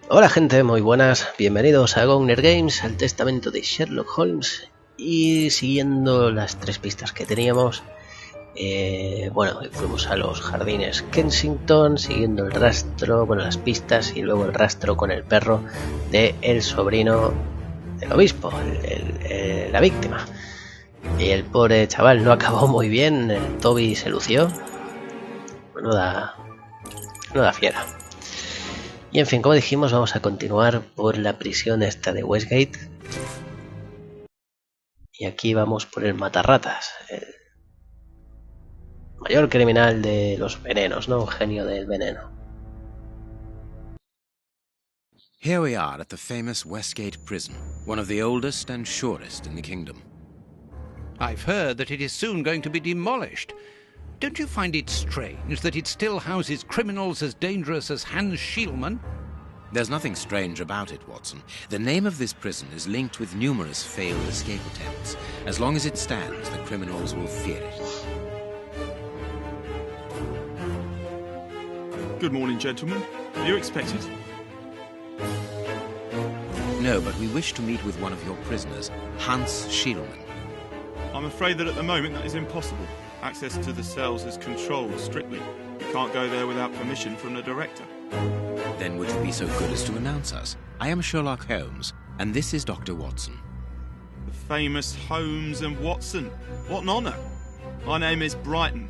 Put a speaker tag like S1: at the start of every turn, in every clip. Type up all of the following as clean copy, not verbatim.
S1: Hola gente, muy buenas, bienvenidos a Goner Games, al Testamento de Sherlock Holmes. Y siguiendo las tres pistas que teníamos, bueno, fuimos a los jardines Kensington, siguiendo el rastro, bueno, las pistas y luego el rastro con el perro de el sobrino del obispo, la víctima. Y el pobre chaval no acabó muy bien, el Toby se lució, no da fiera. Y en fin, como dijimos, vamos a continuar por la prisión esta de Westgate. Y aquí vamos por el matarratas, el mayor criminal de los venenos, ¿no? Un genio del veneno.
S2: Here we are at the famous Westgate prison, one of the oldest and surest in the kingdom.
S3: I've heard that it is soon going to be demolished. Don't you find it strange that it still houses criminals as dangerous as Hans Schielman?
S2: There's nothing strange about it, Watson. The name of this prison is linked with numerous failed escape attempts. As long as it stands, the criminals will fear it.
S4: Good morning, gentlemen. Are you expected?
S2: No, but we wish to meet with one of your prisoners, Hans Schielman.
S4: I'm afraid that at the moment that is impossible. Access to the cells is controlled strictly. You can't go there without permission from the director.
S2: Then would you be so good as to announce us? I am Sherlock Holmes, and this is Dr. Watson.
S4: The famous Holmes and Watson. What an honour. My name is Brighton.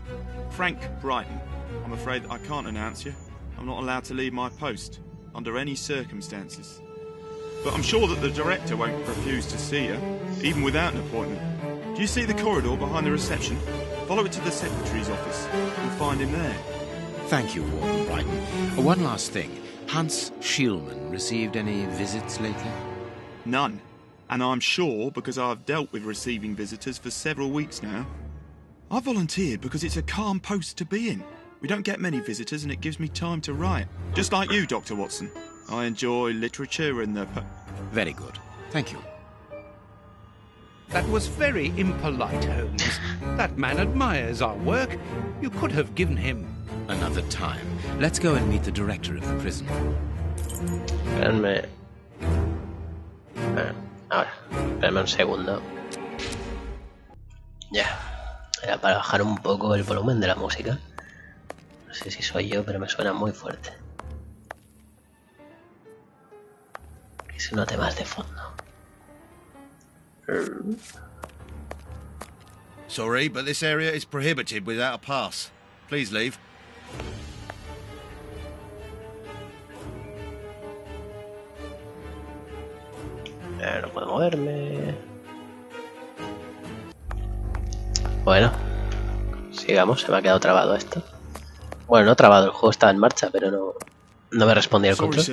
S4: Frank Brighton. I'm afraid that I can't announce you. I'm not allowed to leave my post, under any circumstances. But I'm sure that the director won't refuse to see you, even without an appointment. Do you see the corridor behind the reception? Follow it to the secretary's office. You'll find him there.
S2: Thank you, Warden Brighton. One last thing. Hans Schielman received any visits lately?
S4: None. And I'm sure because I've dealt with receiving visitors for several weeks now. I volunteered because it's a calm post to be in. We don't get many visitors and it gives me time to write. Just like you, Dr. Watson. I enjoy literature and the...
S2: Very good. Thank you.
S3: That was very impolite, Holmes. That man admires our work. You could have given him...
S2: Another time. Let's go and meet the director of the prison.
S1: Espérenme. Ahora, espérenme un segundo. Ya. Era para bajar un poco el volumen de la música. No sé si soy yo, pero me suena muy fuerte. Que se note más de fondo.
S5: Sorry, but this area is prohibited without a pass. Please leave.
S1: No puedo moverme. Bueno, sigamos. Se me ha quedado trabado esto. Bueno, no trabado, el juego estaba en marcha, pero no me respondía el control.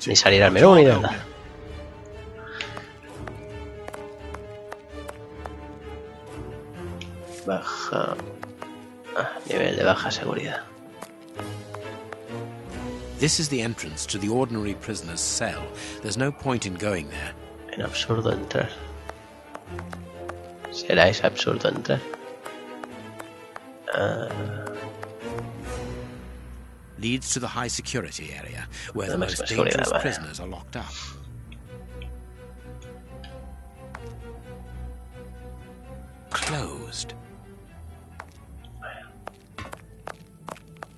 S1: Ni salir al menú ni nada. Baja. Nivel de baja seguridad.
S2: This is the entrance to the ordinary prisoner's cell. There's no point in going there.
S1: En absurdo entrar. ¿Será ese absurdo entrar?
S2: Leads to the high security area, where the most dangerous prisoners are locked up. Closed.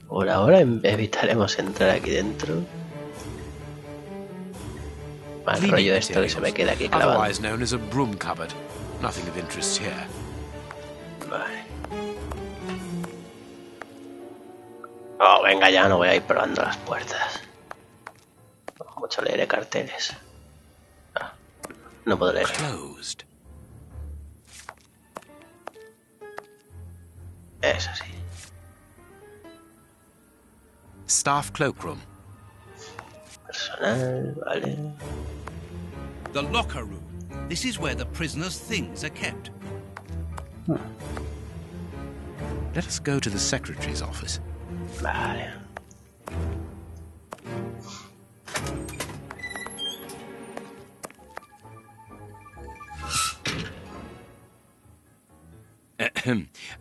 S1: Por ahora evitaremos entrar aquí dentro. Mal rollo esto que se me queda aquí clavado.
S2: Otherwise known as a broom cupboard. Nothing of interest here.
S1: Vale. Oh, venga ya, no voy a ir probando las puertas. Mucho leeré carteles. No puedo leer.
S2: Closed.
S1: Eso sí.
S2: Staff cloakroom.
S1: Personal, vale.
S3: The locker room. This is where the prisoners' things are kept.
S2: Let us go to the secretary's office.
S1: Vale.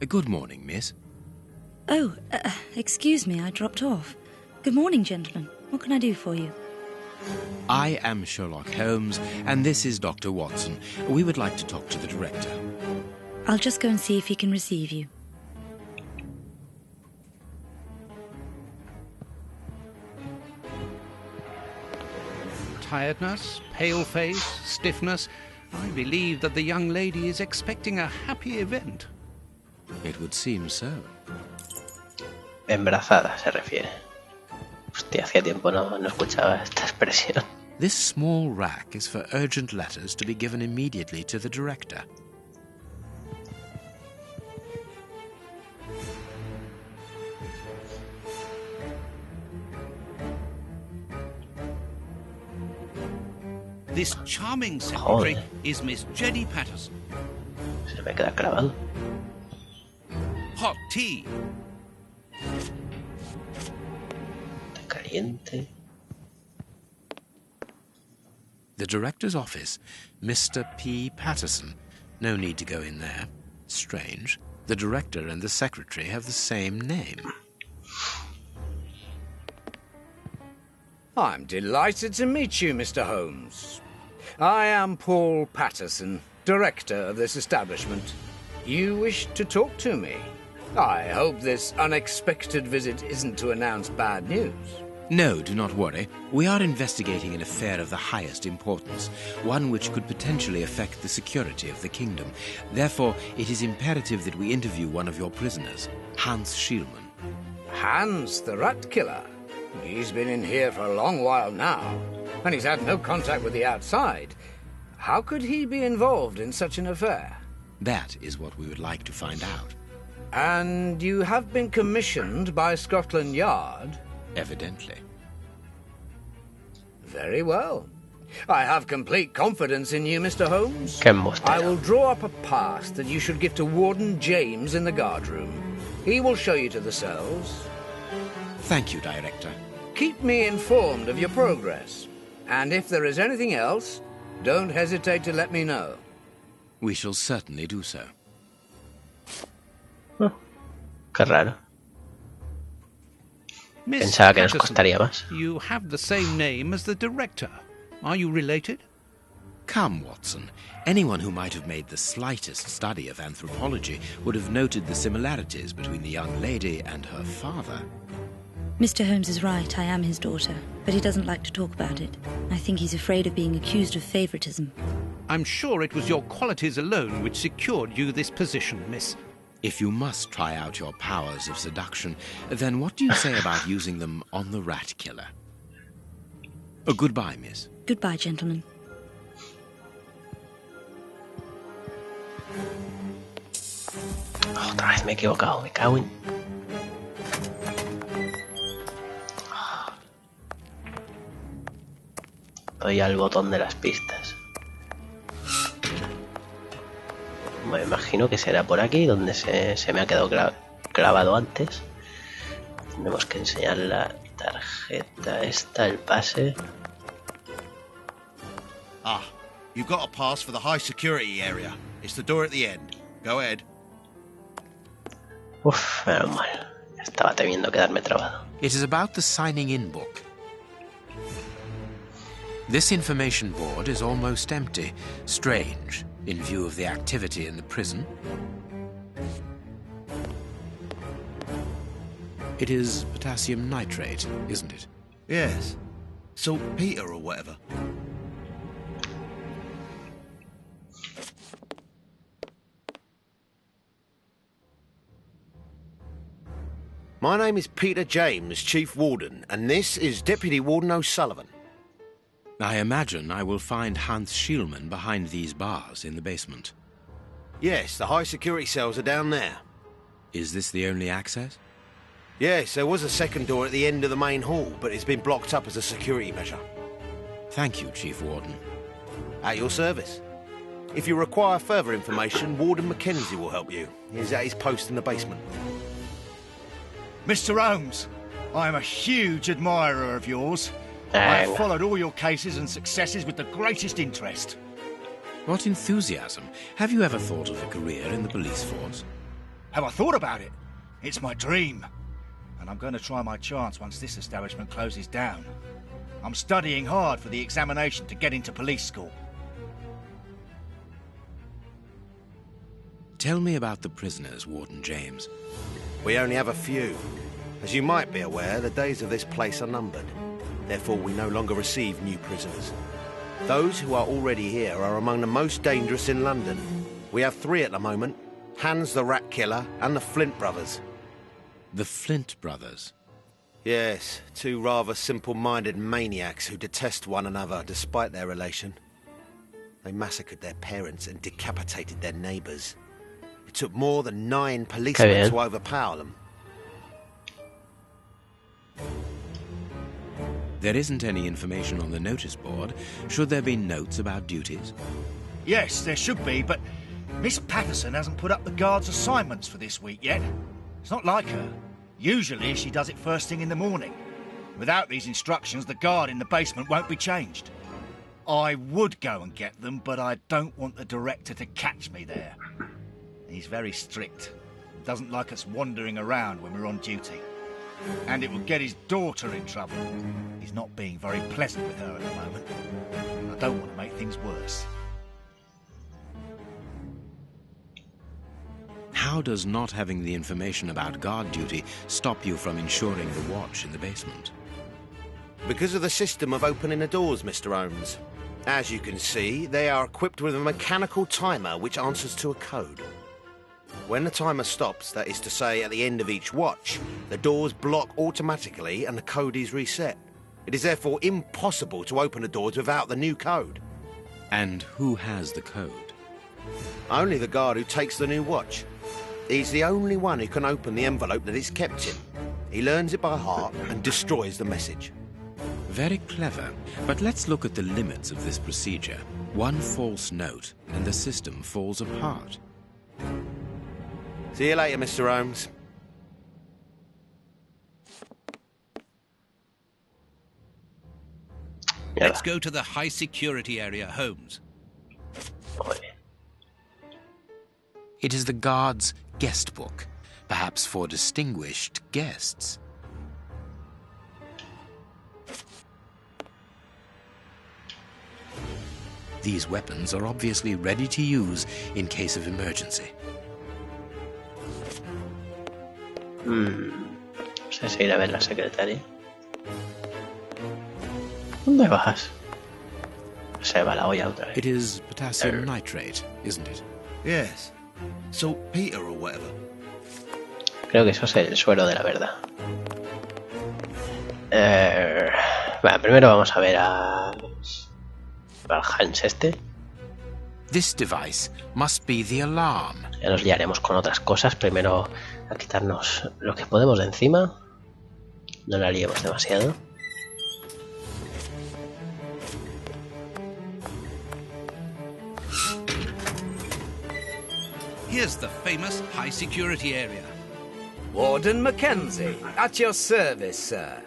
S2: Good morning, miss.
S6: Oh, excuse me, I dropped off. Good morning, gentlemen. What can I do for you?
S2: I am Sherlock Holmes, and this is Dr. Watson. We would like to talk to the director.
S6: I'll just go and see if he can receive you.
S3: Tiredness, pale face, stiffness. I believe that the young lady is expecting a happy event.
S2: It would seem so.
S1: Embarazada se refiere. Hostia, hacía tiempo no escuchaba esta expresión.
S2: This small rack is for urgent letters to be given immediately to the director.
S3: This charming secretary
S1: Joder.
S3: is Miss Jenny Patterson.
S1: Se me queda clavado.
S3: Hot tea.
S1: Está caliente.
S2: The director's office, Mr. P. Patterson. No need to go in there. Strange. The director and the secretary have the same name.
S7: I'm delighted to meet you, Mr. Holmes. I am Paul Patterson, director of this establishment. You wish to talk to me? I hope this unexpected visit isn't to announce bad news.
S2: No, do not worry. We are investigating an affair of the highest importance, one which could potentially affect the security of the kingdom. Therefore, it is imperative that we interview one of your prisoners, Hans Schielman.
S7: Hans, the rat killer. He's been in here for a long while now, and he's had no contact with the outside. How could he be involved in such an affair?
S2: That is what we would like to find out.
S7: And you have been commissioned by Scotland Yard?
S2: Evidently.
S7: Very well. I have complete confidence in you, Mr. Holmes.
S1: Qué embustero.
S7: I will draw up a pass that you should give to Warden James in the guardroom. He will show you to the cells.
S2: Thank you, Director.
S7: Keep me informed of your progress. And if there is anything else, don't hesitate to let me know.
S2: We shall certainly do so.
S1: Qué raro.
S3: Miss
S1: Pensaba que nos
S3: Patterson,
S1: costaría más.
S3: you have the same name as the director. Are you related?
S2: Come, Watson. Anyone who might have made the slightest study of anthropology would have noted the similarities between the young lady and her father.
S6: Mr. Holmes is right, I am his daughter, but he doesn't like to talk about it. I think he's afraid of being accused of favoritism.
S3: I'm sure it was your qualities alone which secured you this position, miss.
S2: If you must try out your powers of seduction, then what do you say about using them on the rat killer? Goodbye, miss.
S6: Goodbye, gentlemen.
S1: Otra vez me he equivocado, me cago en... Doy al botón de las pistas. Me imagino que será por aquí donde se me ha quedado clavado antes. Tenemos que enseñar la tarjeta esta, el pase.
S5: Ah, you've got a pass for the high security area. It's the door at the end. Go ahead.
S1: Uf, menos mal. Estaba temiendo quedarme trabado.
S2: It is about the signing in book. This information board is almost empty. Strange, in view of the activity in the prison. It is potassium nitrate, isn't it?
S5: Yes. Saltpeter or whatever. My name is Peter James, Chief Warden, and this is Deputy Warden O'Sullivan.
S2: I imagine I will find Hans Schielman behind these bars in the basement.
S5: Yes, the high security cells are down there.
S2: Is this the only access?
S5: Yes, there was a second door at the end of the main hall, but it's been blocked up as a security measure.
S2: Thank you, Chief Warden.
S5: At your service. If you require further information, Warden Mackenzie will help you. He's at his post in the basement.
S8: Mr. Holmes, I am a huge admirer of yours. I have followed all your cases and successes with the greatest interest.
S2: What enthusiasm! Have you ever thought of a career in the police force?
S8: Have I thought about it? It's my dream. And I'm going to try my chance once this establishment closes down. I'm studying hard for the examination to get into police school.
S2: Tell me about the prisoners, Warden James.
S5: We only have a few. As you might be aware, the days of this place are numbered. Therefore, we no longer receive new prisoners. Those who are already here are among the most dangerous in London. We have 3 at the moment. Hans the Rat Killer and the Flint Brothers.
S2: The Flint Brothers?
S5: Yes, 2 rather simple-minded maniacs who detest one another despite their relation. They massacred their parents and decapitated their neighbours. It took more than 9 policemen to overpower them.
S2: There isn't any information on the notice board. Should there be notes about duties?
S8: Yes, there should be, but Miss Patterson hasn't put up the guard's assignments for this week yet. It's not like her. Usually she does it first thing in the morning. Without these instructions, the guard in the basement won't be changed. I would go and get them, but I don't want the director to catch me there. He's very strict. Doesn't like us wandering around when we're on duty. And it will get his daughter in trouble. He's not being very pleasant with her at the moment. I don't want to make things worse.
S2: How does not having the information about guard duty stop you from ensuring the watch in the basement?
S5: Because of the system of opening the doors, Mr. Holmes. As you can see, they are equipped with a mechanical timer which answers to a code. When the timer stops, that is to say at the end of each watch, the doors block automatically and the code is reset. It is therefore impossible to open the doors without the new code.
S2: And who has the code?
S5: Only the guard who takes the new watch. He's the only one who can open the envelope that it's kept in. He learns it by heart and destroys the message.
S2: Very clever, but let's look at the limits of this procedure. One false note and the system falls apart.
S5: See you later, Mr. Holmes.
S3: Let's go to the high security area, Holmes.
S2: It is the guard's guest book, perhaps for distinguished guests. These weapons are obviously ready to use in case of emergency.
S1: Vamos a ir a ver la secretaria. ¿Dónde vas? Se va la olla otra vez.
S2: It is potassium nitrate, isn't it?
S5: Yes. Saltpeter or whatever.
S1: Creo que eso es el suero de la verdad. Bueno, primero vamos a ver al Hans este.
S2: This device must be the alarm.
S1: Ya nos liaremos con otras cosas. Primero a quitarnos lo que podemos de encima. No la liemos demasiado.
S3: Here's the famous high security area.
S7: Warden Mackenzie, at your service, sir.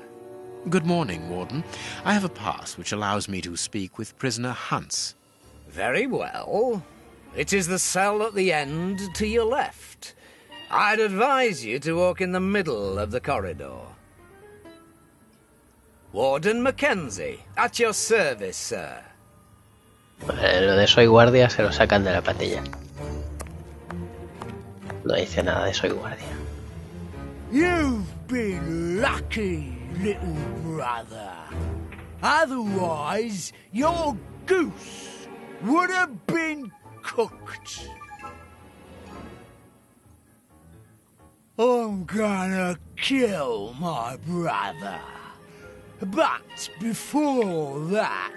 S2: Good morning, Warden. I have a pass which allows me to speak with prisoner Hans.
S7: Very well. It is the cell at the end to your left. I'd advise you to walk in the middle of the corridor. Warden Mackenzie, at your service, sir.
S1: Lo de soy guardia se lo sacan de la patilla. No dice nada de soy guardia.
S9: You've been lucky, little brother. Otherwise, your goose would have been cooked. I'm gonna kill my brother. But before that,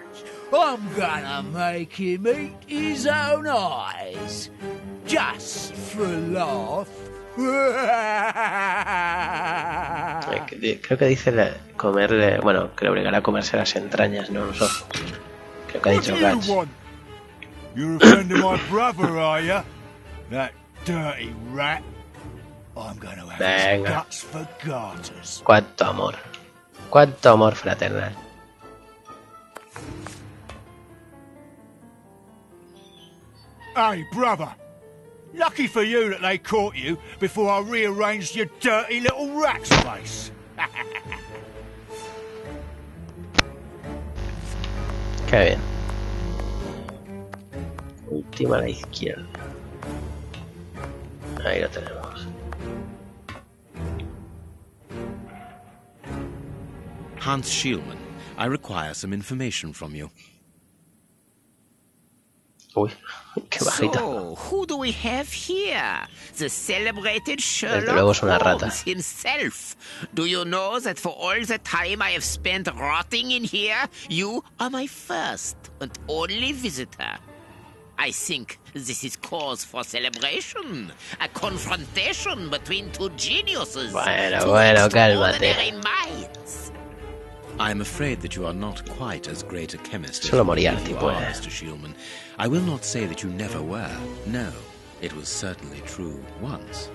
S9: I'm gonna make him eat his own eyes. Just for a laugh.
S1: Creo que dice comerle... Bueno, que le obligará a comerse las entrañas, no los ojos. Creo que ha dicho Gats.
S8: You're a friend of my brother, are you? That dirty rat. I'm gonna have his guts for garters.
S1: Cuánto amor. Cuánto amor fraternal.
S8: Hey, brother. Lucky for you that they caught you before I rearranged your dirty little rat's face.
S1: Qué bien. Última a la izquierda. Ahí lo tenemos.
S2: Hans Schielman, I require some information from you.
S1: Uy, qué bajita.
S10: So, who do we have here? The celebrated
S1: Desde luego
S10: Sherlock
S1: es una rata.
S10: Holmes himself. Do you know that for all the time I have spent rotting in here, you are my first and only visitor? I think this is cause for celebration. A confrontation between two geniuses.
S1: Bueno,
S10: two
S1: cálmate.
S10: extraordinary minds.
S2: I'm afraid that you are not quite as great a chemist as
S1: Solo
S2: you believe
S1: Moriarty
S2: you
S1: puede.
S2: are, Mr. Schielman. I will not say that you never were. No, it was certainly true once.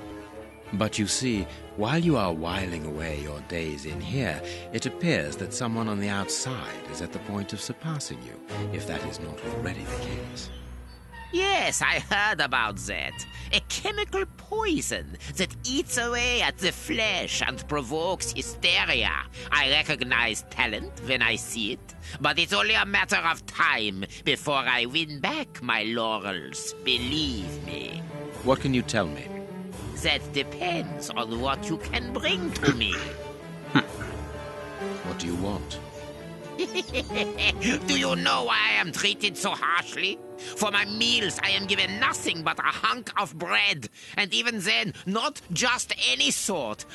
S2: But you see, while you are whiling away your days in here, it appears that someone on the outside is at the point of surpassing you, if that is not already the case.
S10: Yes, I heard about that. A chemical poison that eats away at the flesh and provokes hysteria. I recognize talent when I see it, but it's only a matter of time before I win back my laurels. Believe me.
S2: What can you tell me?
S10: That depends on what you can bring to me.
S2: What do you want?
S10: Do you know why I am treated so harshly? For my meals, I am given nothing but a hunk of bread. And even then, not just any sort.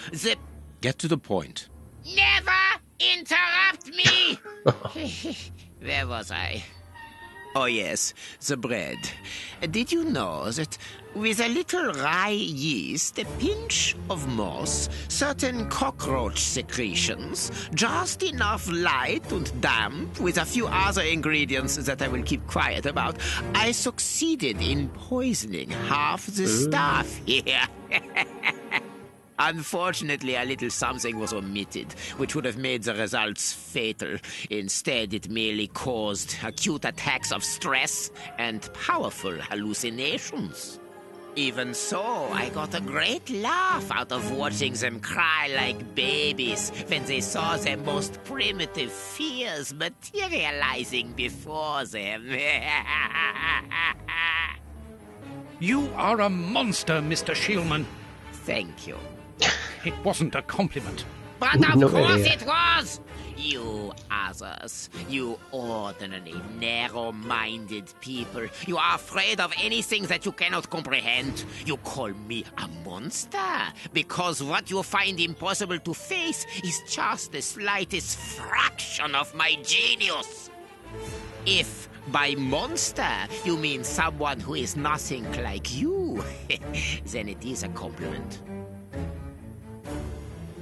S2: Get to the point.
S10: Never interrupt me! Where was I? Oh, yes, the bread. Did you know that with a little rye yeast, a pinch of moss, certain cockroach secretions, just enough light and damp, with a few other ingredients that I will keep quiet about, I succeeded in poisoning half the staff here. Unfortunately, a little something was omitted, which would have made the results fatal. Instead, it merely caused acute attacks of stress and powerful hallucinations. Even so, I got a great laugh out of watching them cry like babies when they saw their most primitive fears materializing before them.
S3: You are a monster, Mr. Schielman.
S10: Thank you.
S3: It wasn't a compliment.
S10: But
S1: No
S10: of
S1: me
S10: course
S1: diga.
S10: it was! You others, you ordinary, narrow-minded people, you are afraid of anything that you cannot comprehend. You call me a monster because what you find impossible to face is just the slightest fraction of my genius. If by monster you mean someone who is nothing like you, then it is a compliment.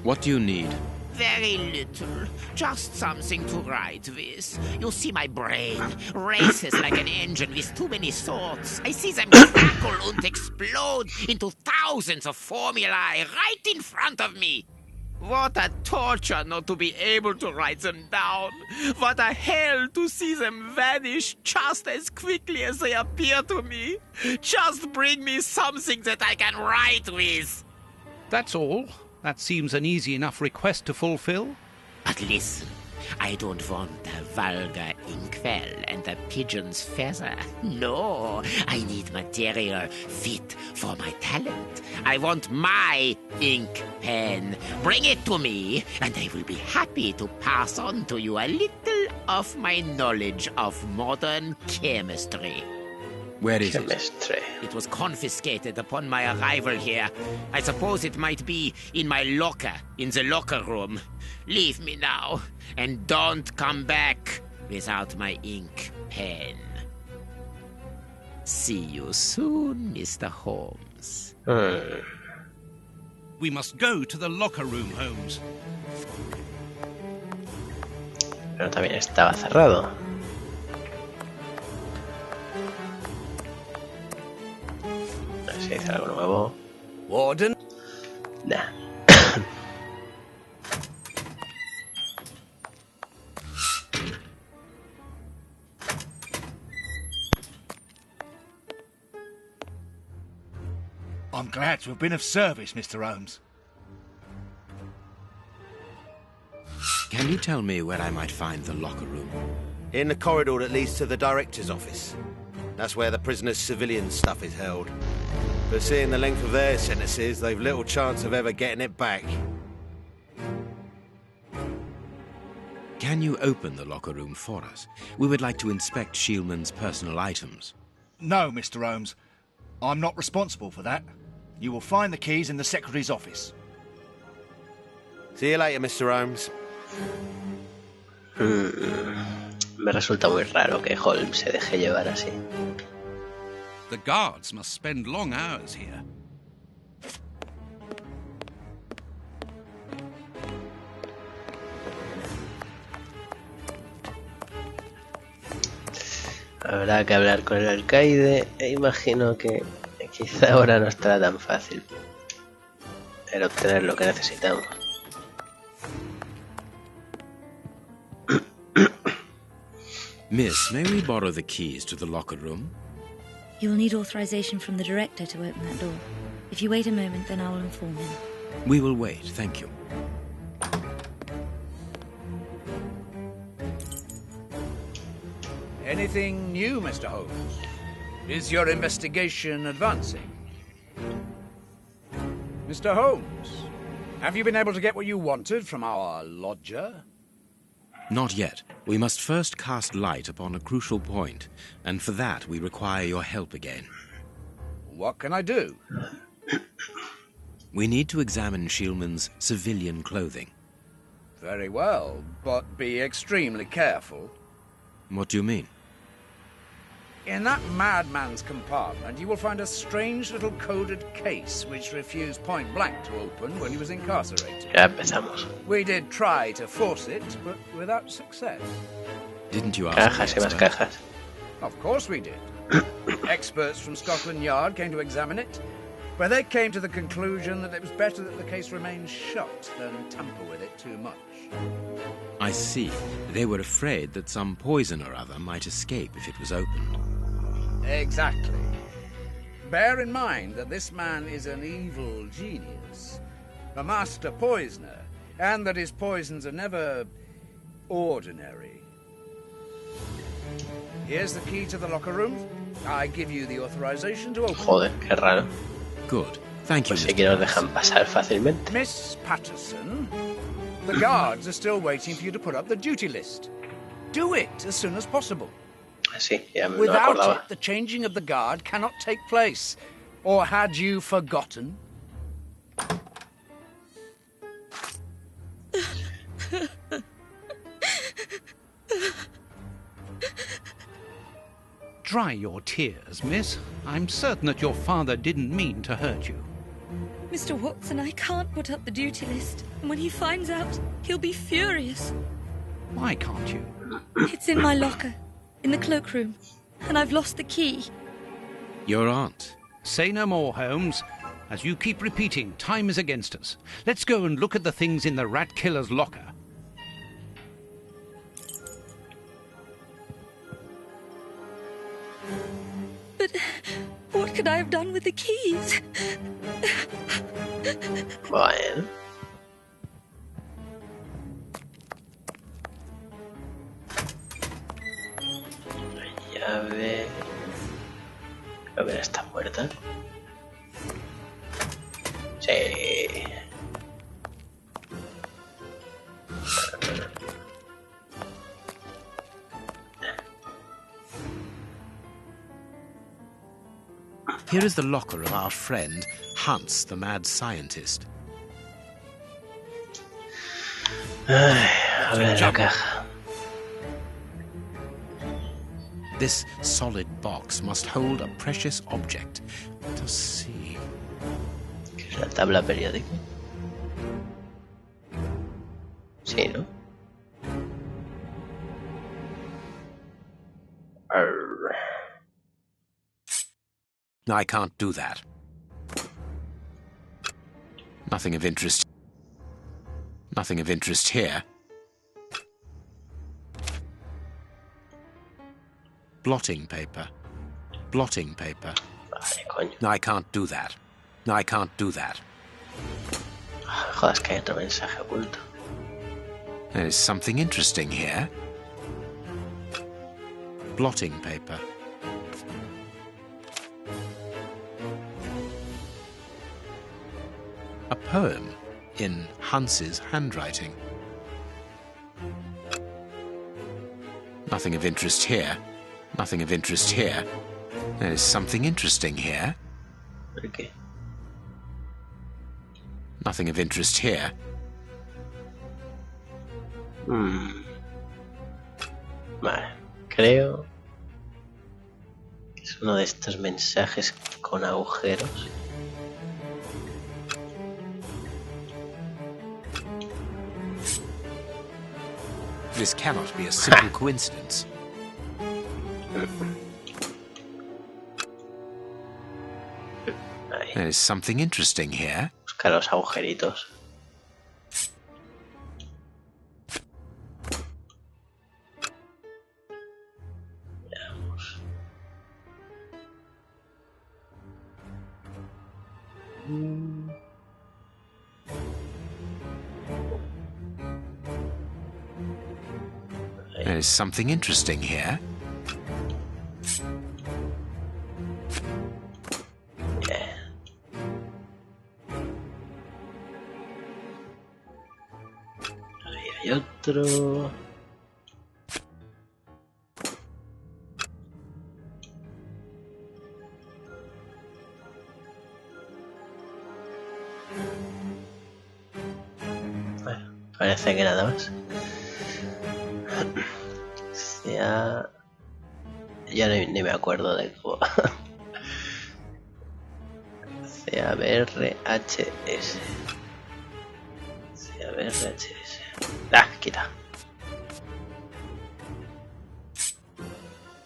S2: What do you need?
S10: Very little. Just something to write with. You see, my brain races like an engine with too many thoughts. I see them crackle and explode into thousands of formulae right in front of me. What a torture not to be able to write them down. What a hell to see them vanish just as quickly as they appear to me. Just bring me something that I can write with.
S3: That's all. That seems an easy enough request to fulfill.
S10: But listen, I don't want a vulgar inkwell and a pigeon's feather. No, I need material fit for my talent. I want my ink pen. Bring it to me, and I will be happy to pass on to you a little of my knowledge of modern chemistry.
S2: Where is it?
S1: Chemistry.
S10: It was confiscated upon my arrival here. I suppose it might be in my locker, in the locker room. Leave me now, and don't come back without my ink pen. See you soon, Mr. Holmes.
S3: We must go to the locker room, Holmes.
S1: Pero también estaba cerrado. A ver si dice algo nuevo.
S7: Warden?
S1: Nah.
S8: Glad to have been of service, Mr. Holmes.
S2: Can you tell me where I might find the locker room?
S5: In the corridor that leads to the director's office. That's where the prisoners' civilian stuff is held. But seeing the length of their sentences, they've little chance of ever getting it back.
S2: Can you open the locker room for us? We would like to inspect Schielman's personal items.
S8: No, Mr. Holmes. I'm not responsible for that. You will find the keys in the secretary's office.
S5: See you later, Mr. Holmes.
S1: Me resulta muy raro que Holmes se deje llevar así.
S3: The guards must spend long hours here.
S1: Habrá que hablar con el alcaide e imagino que quizá ahora no estará tan fácil el obtener lo que necesitamos.
S2: Miss, may we borrow the keys to the locker room?
S6: You will need authorization from the director to open that door. If you wait a moment, then I will inform him.
S2: We will wait, thank you.
S7: Anything new, Mr. Holmes? Is your investigation advancing? Mr. Holmes, have you been able to get what you wanted from our lodger?
S2: Not yet. We must first cast light upon a crucial point, and for that we require your help again.
S7: What can I do?
S2: We need to examine Schielman's civilian clothing.
S7: Very well, but be extremely careful.
S2: What do you mean?
S7: In that madman's compartment, you will find a strange little coded case which refused point blank to open when he was incarcerated.
S1: Ya empezamos.
S7: We did try to force it, but without success.
S2: Didn't you ask?
S1: Cajas y más cajas.
S7: Of course we did. Experts from Scotland Yard came to examine it, where they came to the conclusion that it was better that the case remained shut than tamper with it too much.
S2: I see. They were afraid that some poison or other might escape if it was opened.
S7: Exactly. Bear in mind that this man is an evil genius, a master poisoner, and that his poisons are never ordinary. Here's the key to the locker room. I give you the authorization to open.
S1: Joder, qué raro.
S2: Good. Thank you,
S1: Pues si
S2: Mr.
S1: que nos dejan pasar fácilmente.
S7: Miss Patterson, the guards are still waiting for you to put up the duty list. Do it as soon as possible.
S1: Sí, ya me
S7: Without
S1: acordaba.
S7: it, the changing of the guard cannot take place. Or had you forgotten?
S3: Dry your tears, miss. I'm certain that your father didn't mean to hurt you.
S6: Mr. Watson, I can't put up the duty list. And when he finds out, he'll be furious.
S3: Why can't you?
S6: It's in my locker, in the cloakroom, and I've lost the key.
S2: Your aunt.
S3: Say no more, Holmes. As you keep repeating, time is against us. Let's go and look at the things in the rat killer's locker.
S6: But what could I have done with the keys?
S1: Bueno. La llave. A ver, está muerta. Sí.
S2: Here is the locker of our friend, Hans, the mad scientist.
S1: Ay, a ver la caja.
S2: This solid box must hold a precious object. Let us see.
S1: ¿Qué es la tabla periódica? Sí, ¿no? Arr.
S2: I can't do that. Nothing of interest. Nothing of interest here. Blotting paper. Blotting paper.
S1: Vale, coño.
S2: I can't do that. I can't do that.
S1: Joder, es que hay otro mensaje oculto.
S2: There is something interesting here. Blotting paper. A poem in Hans's handwriting. Nothing of interest here. Nothing of interest here. There is something interesting here.
S1: ¿Por qué?
S2: Nothing of interest here.
S1: Vale, creo que es uno de estos mensajes con agujeros.
S2: This cannot be a simple coincidence.
S1: Ahí.
S2: There is something interesting here.
S1: Busca los agujeritos. Veamos.
S2: There is something interesting here.
S1: Yeah. Ahí hay otro. Bueno, parece que nada más. Ya ni me acuerdo de cómo. CABRHS. CABRHS. Ah, quita.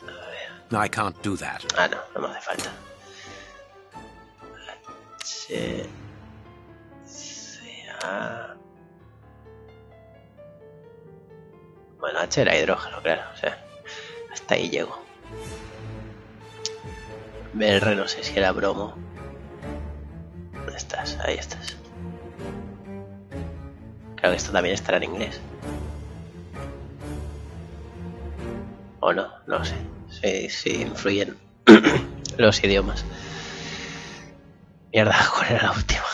S1: A ver.
S2: I can't do that.
S1: Ah, no me hace falta. H. CA. Bueno, H era hidrógeno, claro. O sea, hasta ahí llego. BR no sé si era bromo. ¿Dónde estás? Ahí estás. Creo que esto también estará en inglés. O no, no sé. Sí influyen los idiomas. Mierda, ¿cuál era la última?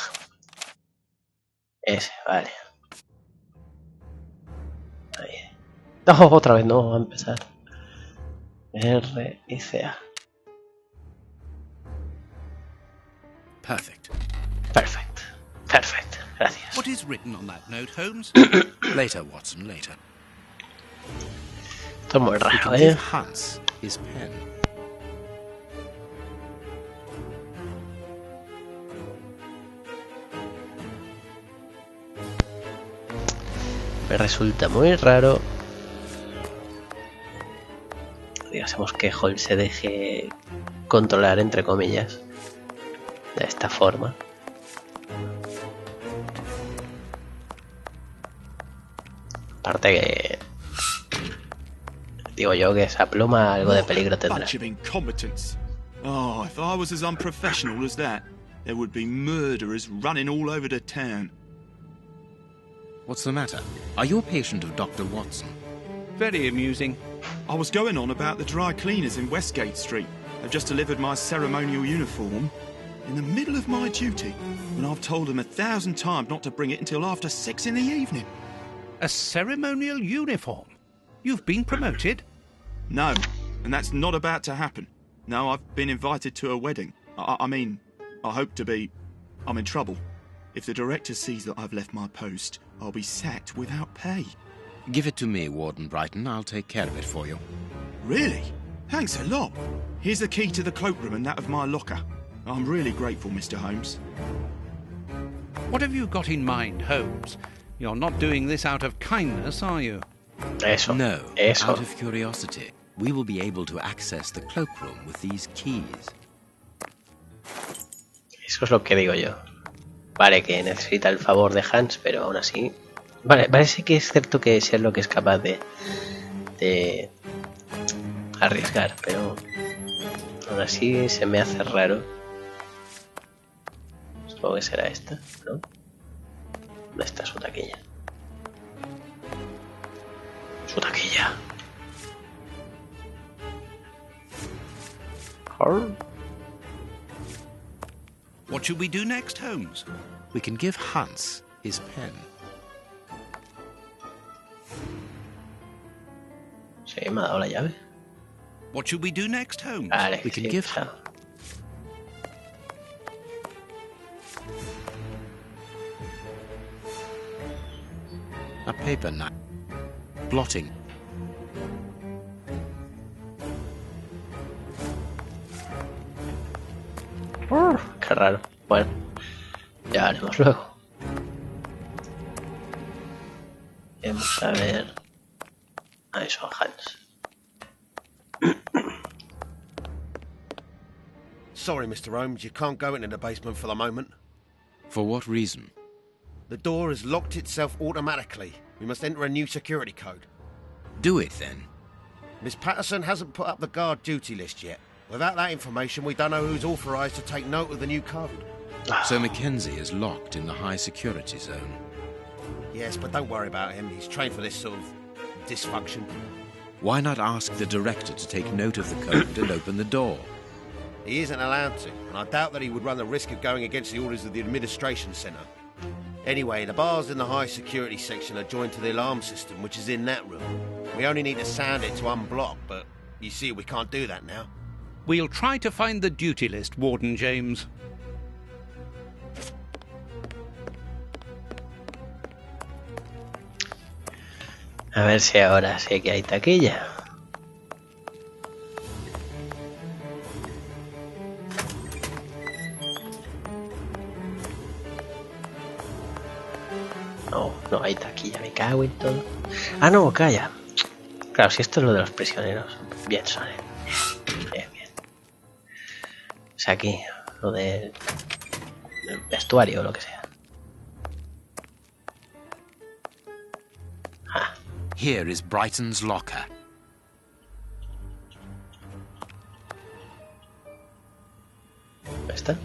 S1: Ese, vale. Ahí. No, otra vez no, va a empezar. R y C A.
S2: Perfect.
S1: Perfect. Perfect. Gracias.
S3: What is written on that note, Holmes?
S2: Later, Watson, later.
S1: Esto es muy
S2: We
S1: raro,
S2: can give Hans his pen.
S1: Me resulta muy raro. Digamos que Holmes se deje controlar, entre comillas, de esta forma. Aparte que digo yo que esa pluma algo de peligro tendrá.
S4: Bunch of incompetents. Oh, if I was as unprofessional as that, there would be murderers running all over the town.
S2: What's the matter? Are you a patient of Dr. Watson?
S3: Very amusing.
S4: I was going on about the dry cleaners in Westgate Street. They've just delivered my ceremonial uniform in the middle of my duty, when I've told them 1,000 times not to bring it until after 6 in the evening.
S3: A ceremonial uniform? You've been promoted?
S4: No, and that's not about to happen. No, I've been invited to a wedding. I mean, I hope to be... I'm in trouble. If the director sees that I've left my post, I'll be sacked without pay.
S2: Give it to me, Warden Brighton. I'll take care of it for you.
S4: Really? Thanks a lot. Here's the key to the cloakroom and that of my locker. I'm really grateful, Mr. Holmes.
S3: What have you got in mind, Holmes? You're not doing this out of kindness, are you?
S1: Eso.
S2: No,
S1: Eso.
S2: out of curiosity. We will be able to access the cloakroom with these keys.
S1: Eso es lo que digo yo. Vale, que necesita el favor de Hans, pero aún así... Vale, parece que es cierto que Sherlock es capaz de arriesgar, pero aún así se me hace raro Supongo que será esta, ¿no? ¿Dónde está su taquilla? ¡Su taquilla!
S3: What should we do next, Holmes?
S2: We can give Hans his pen.
S1: Sí, me ha dado la llave.
S3: What should we do next, Holmes?
S1: Vale,
S2: We can
S1: sí,
S2: give
S1: claro.
S2: a paper knife. Blotting.
S1: Qué raro. Bueno, ya haremos luego. Vamos a ver a eso, Hans.
S5: Sorry, Mr. Holmes, you can't go into the basement for the moment.
S2: For what reason?
S5: The door has locked itself automatically. We must enter a new security code.
S2: Do it then.
S5: Miss Patterson hasn't put up the guard duty list yet. Without that information, we don't know who's authorised to take note of the new code.
S2: So Mackenzie is locked in the high security zone.
S5: Yes, but don't worry about him. He's trained for this sort of dysfunction.
S2: Why not ask the director to take note of the code and open the door?
S5: He isn't allowed to, and I doubt that he would run the risk of going against the orders of the administration centre. Anyway, the bars in the high security section are joined to the alarm system, which is in that room. We only need to sound it to unblock, but you see, we can't do that now.
S3: We'll try to find the duty list, Warden James.
S1: A ver si ahora sí que hay taquilla. No, no hay taquilla, me cago en todo. Ah, no, calla. Claro, si esto es lo de los prisioneros. Bien, Sone. Bien, bien. Es aquí, lo del vestuario o lo que sea. Ah.
S2: Here is Brighton's locker.
S1: ¿Está?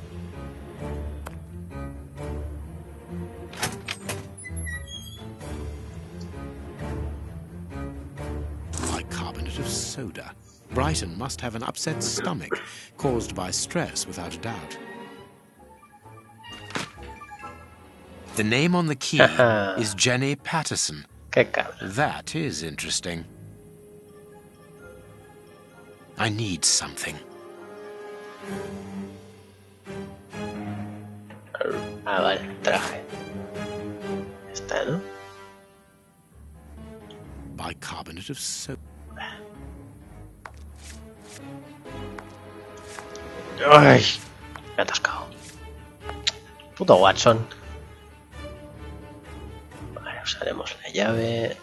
S2: Bicarbonate of soda. Brighton must have an upset stomach, caused by stress without a doubt. The name on the key is Jenny Patterson.
S1: Qué cabrón.
S2: That is interesting. I need something.
S1: Ah, vale, traje. Está, ¿no?
S2: Bicarbonate of soda.
S1: Ay, me he atascado. Puto Watson. Vale, usaremos la llave.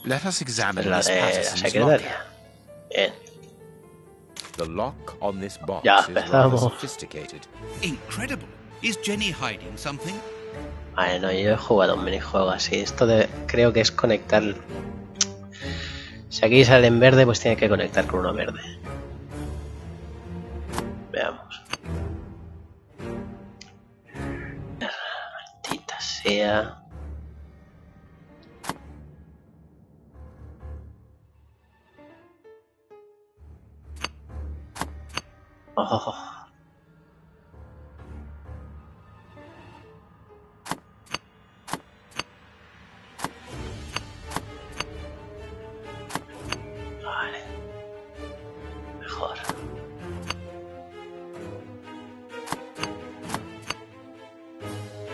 S2: Let us examine
S1: La
S2: Miss
S1: de la
S2: Patterson's
S1: secretaria.
S2: locker.
S1: Bien.
S2: The lock on this box
S1: Ya
S2: is rather
S1: empezamos.
S2: sophisticated.
S3: Incredible. Is Jenny hiding something?
S1: Vale, no, yo he jugado un minijuego así. Esto de, creo que es conectar. Si aquí sale en verde, pues tiene que conectar con uno verde. Veamos. Maldita sea. Oh. Vale. Mejor.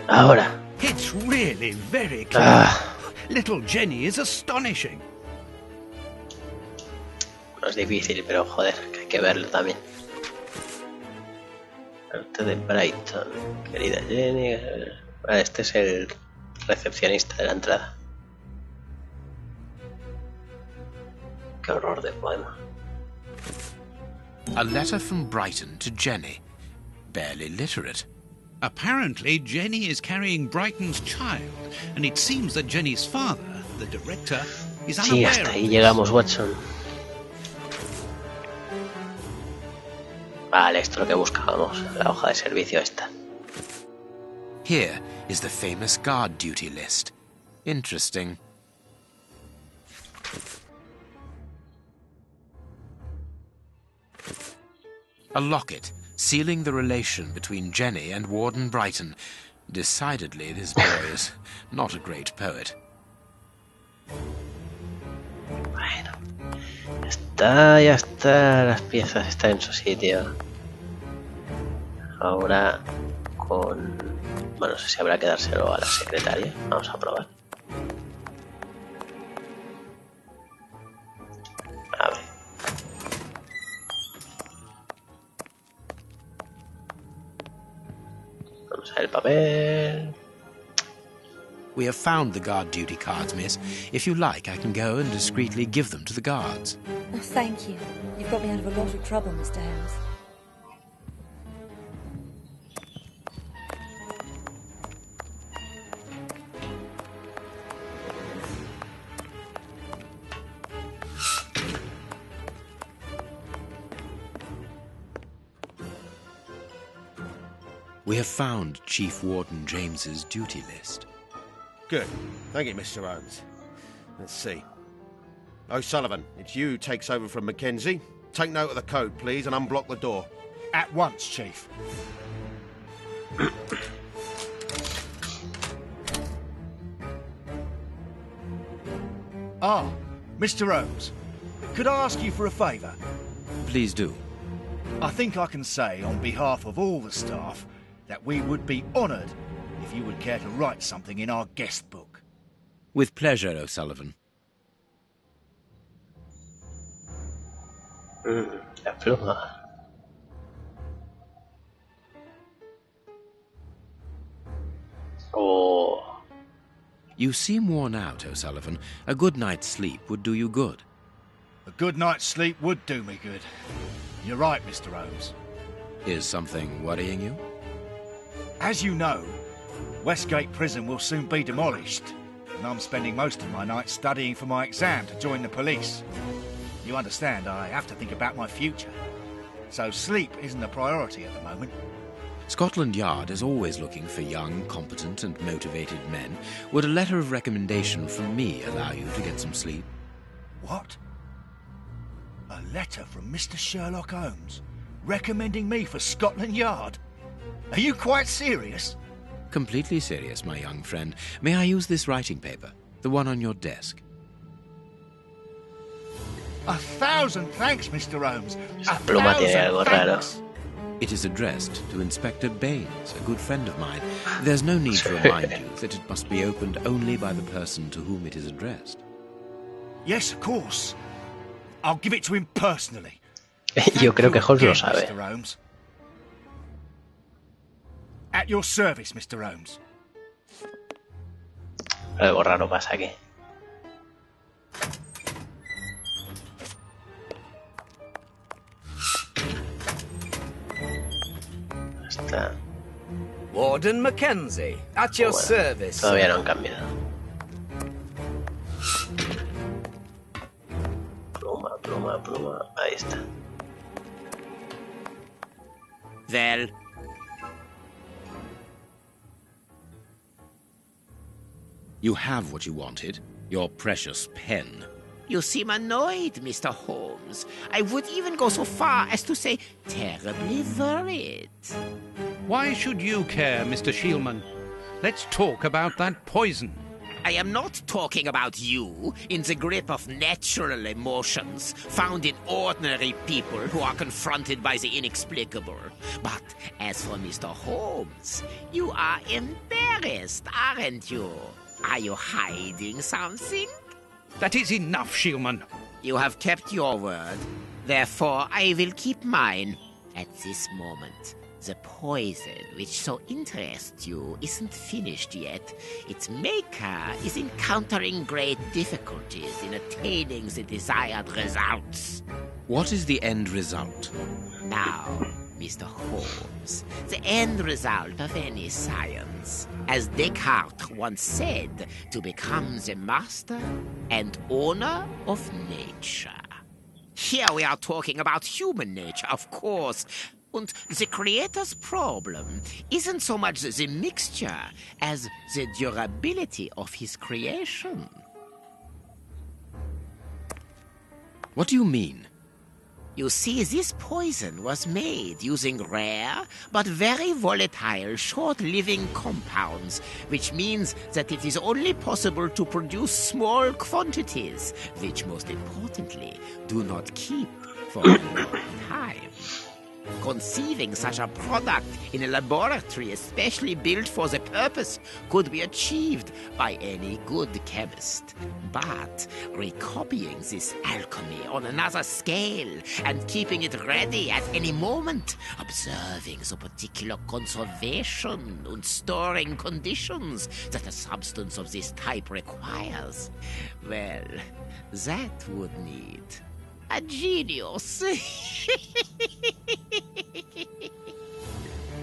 S1: Ahora.
S3: It's really very clear.
S1: Ah,
S3: Little Jenny is astonishing.
S1: no es difícil, pero joder, que hay que verlo también. Parte de Brighton, querida Jenny. Vale, este es el recepcionista de la entrada. Qué horror de poema.
S2: A letter from Brighton to Jenny. Barely literate.
S3: Apparently, Jenny is carrying Brighton's child, and it seems that Jenny's father, the director, is
S1: Sí,
S3: unaware
S1: hasta
S3: of
S1: ahí
S3: this.
S1: llegamos, Watson. Vale, esto es lo que buscábamos, la hoja de servicio esta.
S2: Here is the famous guard duty list. Interesting. A locket sealing the relation between Jenny and Warden Brighton. Decidedly, this boy is not a great poet.
S1: Bueno, ya está, las piezas están en su sitio. Ahora con... Bueno, no sé si habrá que dárselo a la secretaria. Vamos a probar. A ver. Vamos a ver el papel.
S2: We have found the guard duty cards, miss. If you like, I can go and discreetly give them to the guards.
S6: Oh, thank you. You've got me out of a lot of trouble, Mr. Holmes.
S2: We have found Chief Warden James's duty list.
S5: Good. Thank you, Mr. Holmes. Let's see. O'Sullivan, it's you who takes over from Mackenzie. Take note of the code, please, and unblock the door.
S8: At once, Chief. Mr. Holmes, could I ask you for a favour?
S2: Please do.
S8: I think I can say on behalf of all the staff that we would be honoured if you would care to write something in our guest book.
S2: With pleasure, O'Sullivan.
S1: La pluma. Oh.
S2: You seem worn out, O'Sullivan. A good night's sleep would do you good.
S8: A good night's sleep would do me good. You're right, Mr. Holmes.
S2: Is something worrying you?
S8: As you know, Westgate Prison will soon be demolished, and I'm spending most of my nights studying for my exam to join the police. You understand, I have to think about my future. So sleep isn't a priority at the moment.
S2: Scotland Yard is always looking for young, competent and motivated men. Would a letter of recommendation from me allow you to get some sleep?
S8: What? A letter from Mr. Sherlock Holmes recommending me for Scotland Yard? Are you quite serious?
S2: Completely serious, my young friend. May I use this writing paper? The one on your desk.
S8: 1,000 thanks, Mr. Holmes.
S1: Esa pluma tiene algo raro.
S2: It is addressed to Inspector Baines, a good friend of mine. There's no need to remind you that it must be opened only by the person to whom it is addressed.
S8: Yes, of course. I'll give it to him personally.
S1: Yo creo que Holmes lo sabe.
S8: Mr. Holmes. At your service, Mr. Holmes.
S1: Algo raro pasa aquí. Está.
S7: Warden Mackenzie, at your
S1: Bueno,
S7: service.
S1: todavía no han cambiado. Pluma, pluma, pluma. Ahí está.
S10: Well,
S2: You have what you wanted, your precious pen.
S10: you seem annoyed, Mr. Holmes. I would even go so far as to say terribly worried.
S3: Why should you care, Mr. Schielman? Let's talk about that poison.
S10: I am not talking about you in the grip of natural emotions found in ordinary people who are confronted by the inexplicable. But as for Mr. Holmes, you are embarrassed, aren't you? Are you hiding something?
S3: That is enough, Schielman.
S10: You have kept your word. Therefore, I will keep mine. At this moment, the poison which so interests you isn't finished yet. Its maker is encountering great difficulties in attaining the desired results.
S2: What is the end result?
S10: Now, Mr. Holmes, the end result of any science, as Descartes once said, to become the master and owner of nature. Here we are talking about human nature, of course, And the creator's problem isn't so much the mixture as the durability of his creation.
S2: What do you mean?
S10: You see, this poison was made using rare but very volatile short-living compounds, which means that it is only possible to produce small quantities, which most importantly do not keep for a long time. Conceiving such a product in a laboratory especially built for the purpose could be achieved by any good chemist. But recopying this alchemy on another scale and keeping it ready at any moment, observing the particular conservation and storing conditions that a substance of this type requires, well, that would need a genius.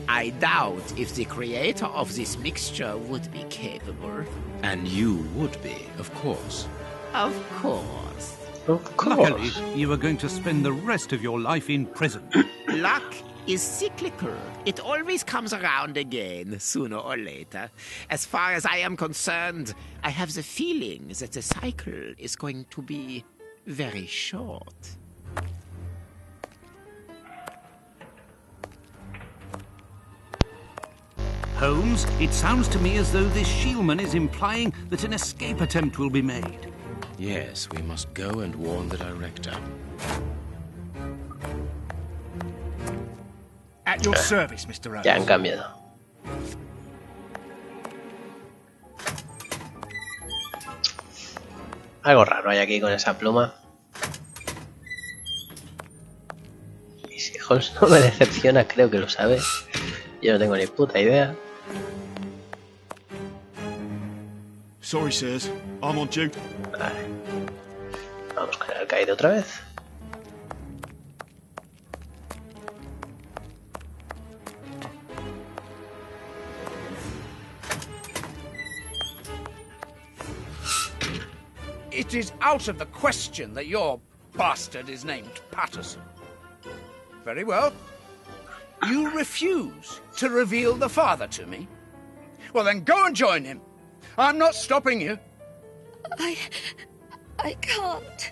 S10: I doubt if the creator of this mixture would be capable.
S2: And you would be, of course.
S10: Of course.
S1: Of course.
S3: Luckily, you are going to spend the rest of your life in prison.
S10: Luck is cyclical. It always comes around again, sooner or later. As far as I am concerned, I have the feeling that the cycle is going to be very short.
S3: Holmes, it sounds to me as though this Schielman is implying that an escape attempt will be made.
S2: Yes, we must go and warn the director.
S8: At your service, Mr. Rose.
S1: Ya han cambiado. Algo raro hay aquí con esa pluma. Y si Holmes no me decepciona, creo que lo sabe. Yo no tengo ni puta idea.
S4: Sorry, sirs. I'm on duty.
S1: Vale. Vamos con el caído otra vez.
S7: It is out of the question that your bastard is named Patterson. Very well. You refuse to reveal the father to me? Well, then go and join him. I'm not stopping you.
S6: I can't.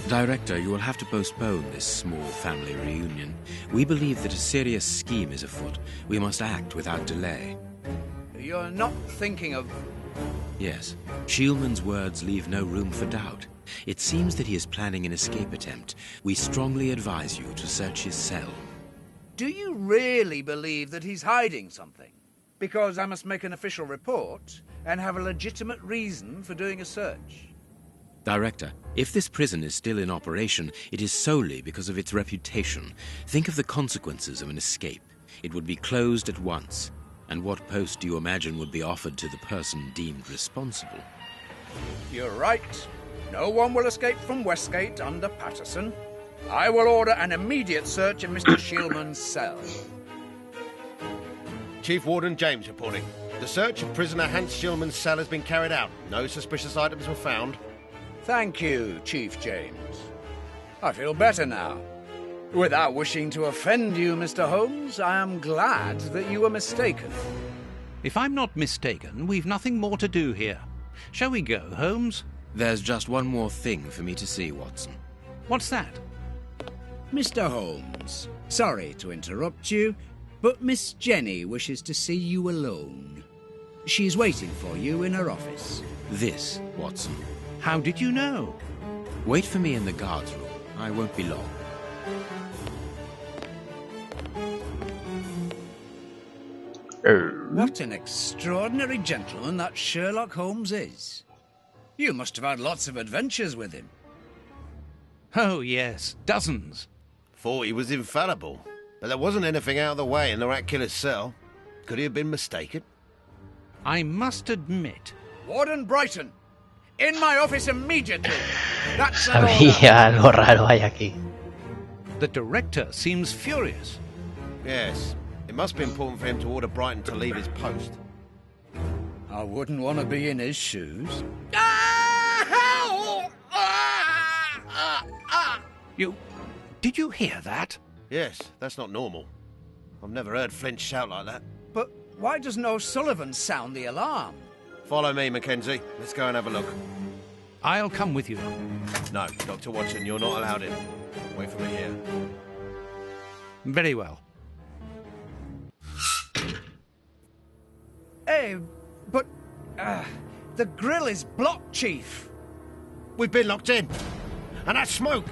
S2: Director, you will have to postpone this small family reunion. We believe that a serious scheme is afoot. We must act without delay.
S7: You're not thinking of...
S2: Yes. Schielman's words leave no room for doubt. It seems that he is planning an escape attempt. We strongly advise you to search his cell.
S7: Do you really believe that he's hiding something? Because I must make an official report and have a legitimate reason for doing a search.
S2: Director, if this prison is still in operation, it is solely because of its reputation. Think of the consequences of an escape. It would be closed at once. And what post do you imagine would be offered to the person deemed responsible?
S7: You're right. No one will escape from Westgate under Patterson. I will order an immediate search of Mr. Schielman's cell.
S5: Chief Warden James reporting. The search of prisoner Hans Schielman's cell has been carried out. No suspicious items were found.
S7: Thank you, Chief James. I feel better now. Without wishing to offend you, Mr. Holmes, I am glad that you were mistaken.
S3: If I'm not mistaken, we've nothing more to do here. Shall we go, Holmes?
S2: There's just one more thing for me to see, Watson.
S3: What's that?
S11: Mr. Holmes, sorry to interrupt you, but Miss Jenny wishes to see you alone. She's waiting for you in her office.
S2: This, Watson.
S3: How did you know?
S2: Wait for me in the guards room. I won't be long.
S11: What an extraordinary gentleman that Sherlock Holmes is. You must have had lots of adventures with him.
S3: Oh, yes, dozens.
S5: Thought he was infallible, but there wasn't anything out of the way in the rat killer's cell. Could he have been mistaken?
S3: I must admit...
S7: Warden Brighton, in my office immediately. That's an order.
S1: Sabía algo raro hay aquí.
S3: The director seems furious.
S5: Yes. It must be important for him to order Brighton to leave his post.
S11: I wouldn't want to be in his shoes.
S3: Did you hear that?
S5: Yes, that's not normal. I've never heard Flint shout like that.
S7: But why doesn't O'Sullivan sound the alarm?
S5: Follow me, Mackenzie. Let's go and have a look.
S3: I'll come with you.
S5: No, Dr. Watson, you're not allowed in. Wait for me here.
S3: Very well.
S7: Hey, but the grill is blocked, Chief.
S5: We've been locked in. And that smoke,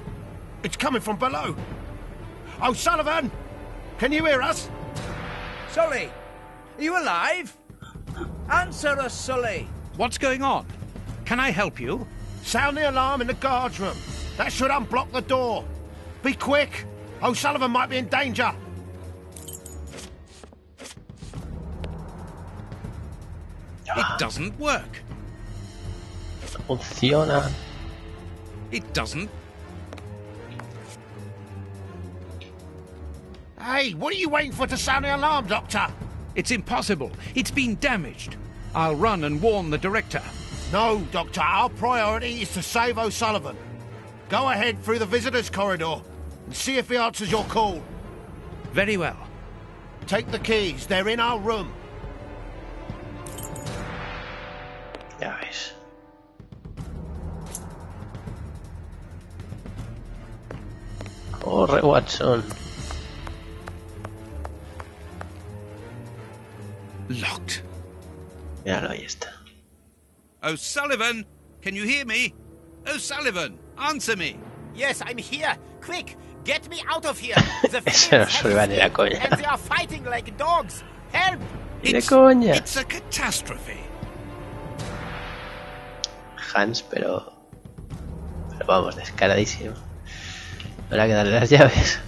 S5: it's coming from below. O'Sullivan! Can you hear us?
S7: Sully, are you alive? Answer us, Sully.
S3: What's going on? Can I help you?
S5: Sound the alarm in the guard's room. That should unblock the door. Be quick. O'Sullivan might be in danger.
S3: It doesn't work.
S1: Funciona.
S3: It doesn't.
S5: Hey, what are you waiting for to sound the alarm, Doctor?
S3: It's impossible. It's been damaged. I'll run and warn the director.
S5: No, Doctor. Our priority is to save O'Sullivan. Go ahead through the visitors' corridor and see if he answers your call.
S3: Very well.
S5: Take the keys. They're in our room.
S1: Ya ves. Corre, Watson.
S3: Locked.
S1: Míralo, ahí está.
S3: O'Sullivan, can you hear me? O'Sullivan, answer me.
S10: Yes, I'm here. Quick, get me out of here. The
S1: Eso no
S10: Flints
S1: se
S10: have
S1: va ni la
S10: escaped,
S1: coña.
S10: and they are fighting like dogs. Help!
S1: Ni de coña.
S3: It's a catastrophe.
S1: Hans, pero vamos, descaradísimo. Habrá que darle las llaves.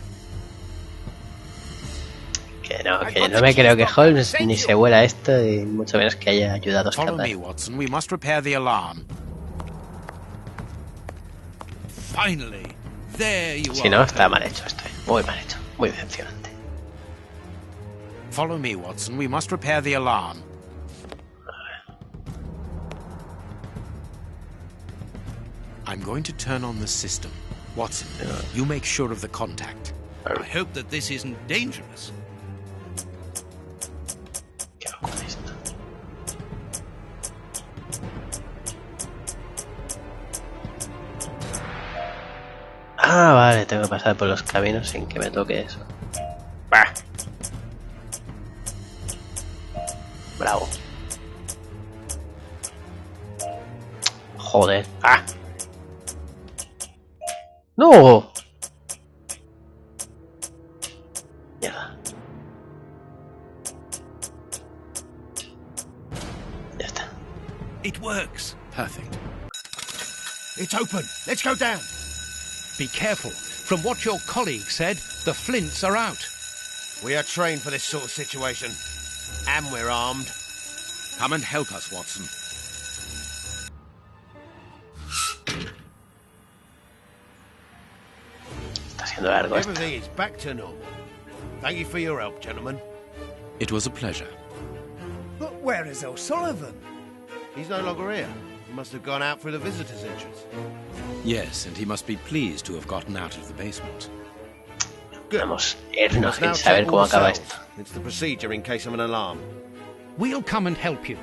S1: Que no me creo que Holmes ni se vuela esto y mucho menos que haya ayudado a
S2: Follow
S1: escapar.
S2: me, Watson. We must repair the alarm.
S3: Finally, there you
S1: Si
S3: are.
S1: no, está mal hecho esto. Muy mal hecho, muy decepcionante.
S2: Follow me, Watson. We must repair the alarm. I'm going to turn on the system. Watson, you make sure of the contact.
S3: I hope that this isn't dangerous.
S1: ¿Qué hago con esto? Ah, vale, tengo que pasar por los caminos sin que me toque eso. ¡Bah! Bravo. Joder. ¡Ah! ¡No! Mierda. Ya está.
S3: It works.
S2: Perfect.
S5: It's open. Let's go down.
S3: Be careful. From what your colleague said, the Flints are out.
S5: We are trained for this sort of situation. And we're armed.
S2: Come and help us, Watson.
S1: Está siendo largo esto.
S5: Everything is back to normal. Thank you for your help, gentlemen.
S2: It was a pleasure.
S7: But where is O'Sullivan?
S5: He's no longer here. He must have gone out through the visitors' entrance.
S2: Yes, and he must be pleased to have gotten out of the basement.
S1: Vamos a
S5: We
S1: irnos
S5: must now
S1: sin saber
S5: check
S1: cómo
S5: all
S1: acaba
S5: cells.
S1: esto.
S5: It's the procedure in case of an alarm.
S3: We'll come and help you.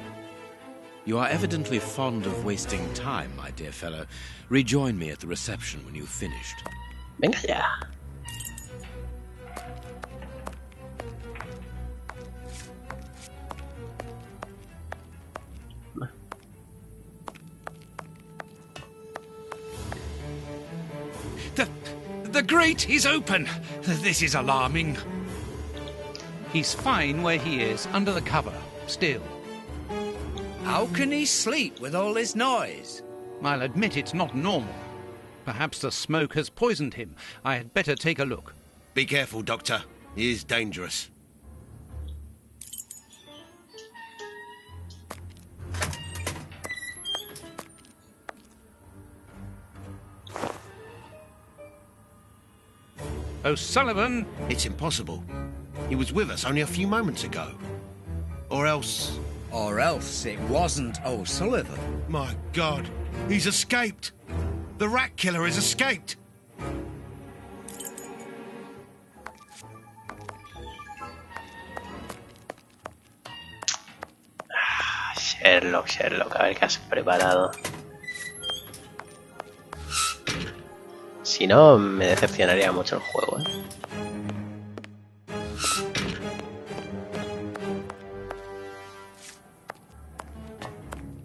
S2: You are evidently fond of wasting time, my dear fellow. Rejoin me at the reception when you've finished.
S1: Venga ya.
S3: The grate is open. This is alarming. He's fine where he is, under the cover, still.
S7: How can he sleep with all this noise?
S3: I'll admit it's not normal. Perhaps the smoke has poisoned him. I had better take a look.
S5: Be careful, Doctor. He is dangerous.
S3: O'Sullivan!
S5: It's impossible. He was with us only a few moments ago. Or else...
S7: Or else it wasn't O'Sullivan.
S5: My God, he's escaped. The rat killer has escaped.
S1: Sherlock, a ver qué has preparado. Si no, me decepcionaría mucho el juego, ¿eh?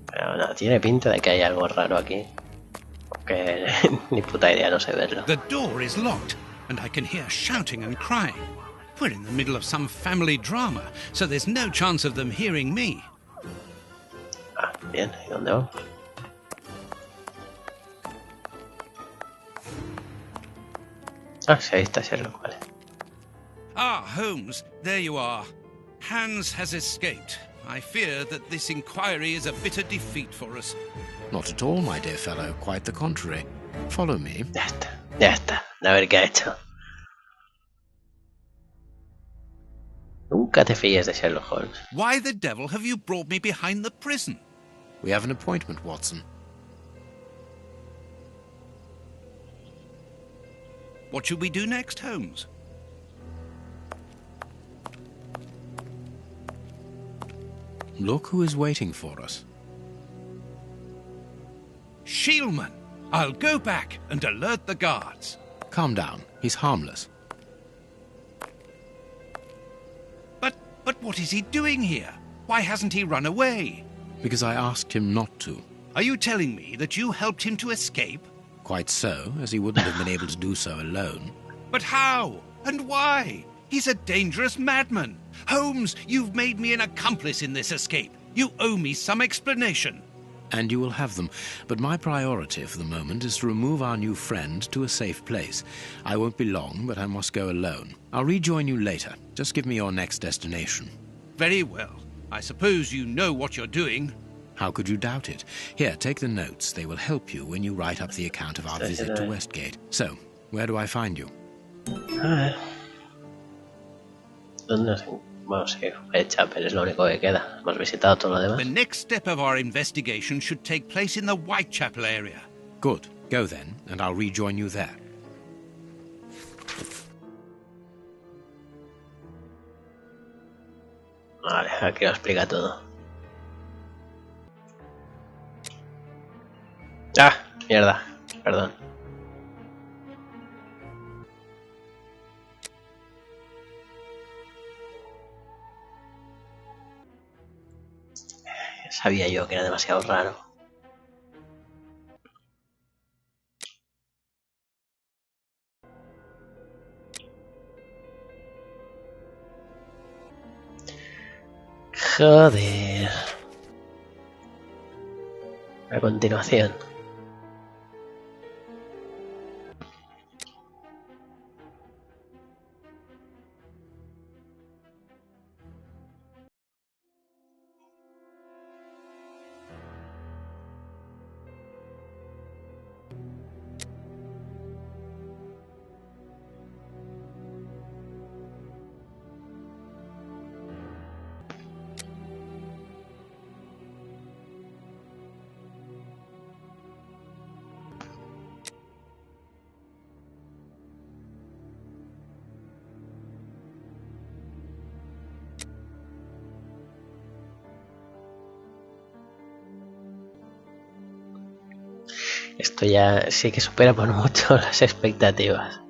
S1: Pero no, tiene pinta de que hay algo raro aquí. Porque ni puta idea, no sé verlo.
S3: The door is locked, and I can hear shouting and crying. We're in the middle of some family drama, so there's no chance of them hearing me.
S1: Ah, bien, ¿y dónde vamos? Ah, sí, ahí está Sherlock, vale.
S3: Ah, Holmes, there you are. Hans has escaped. I fear that this inquiry is a bitter defeat for us.
S2: Not at all, my dear fellow. Quite the contrary. Follow me.
S1: Ya está. A ver qué ha hecho. Nunca te fíes de Sherlock Holmes.
S3: Why the devil have you brought me behind the prison?
S2: We have an appointment, Watson.
S3: What should we do next, Holmes?
S2: Look who is waiting for us.
S3: Schielman! I'll go back and alert the guards.
S2: Calm down. He's harmless.
S3: But what is he doing here? Why hasn't he run away?
S2: Because I asked him not to.
S3: Are you telling me that you helped him to escape?
S2: Quite so, as he wouldn't have been able to do so alone.
S3: But how? And why? He's a dangerous madman. Holmes, you've made me an accomplice in this escape. You owe me some explanation.
S2: And you will have them. But my priority for the moment is to remove our new friend to a safe place. I won't be long, but I must go alone. I'll rejoin you later. Just give me your next destination.
S3: Very well. I suppose you know what you're doing.
S2: How could you doubt it? Here, take the notes. They will help you when you write up the account of our visit to Westgate. So, where do I find you?
S1: ¿Dónde? Bueno, sí, Chapter es lo único que queda. Hemos visitado todo lo demás.
S3: The next step of our investigation should take place in the Whitechapel area.
S2: Good. Go then, and I'll rejoin you there.
S1: Vale, aquí lo explica todo. Ah, mierda, perdón. Sabía yo que era demasiado raro. Joder. A continuación. Esto ya sí que supera por mucho las expectativas.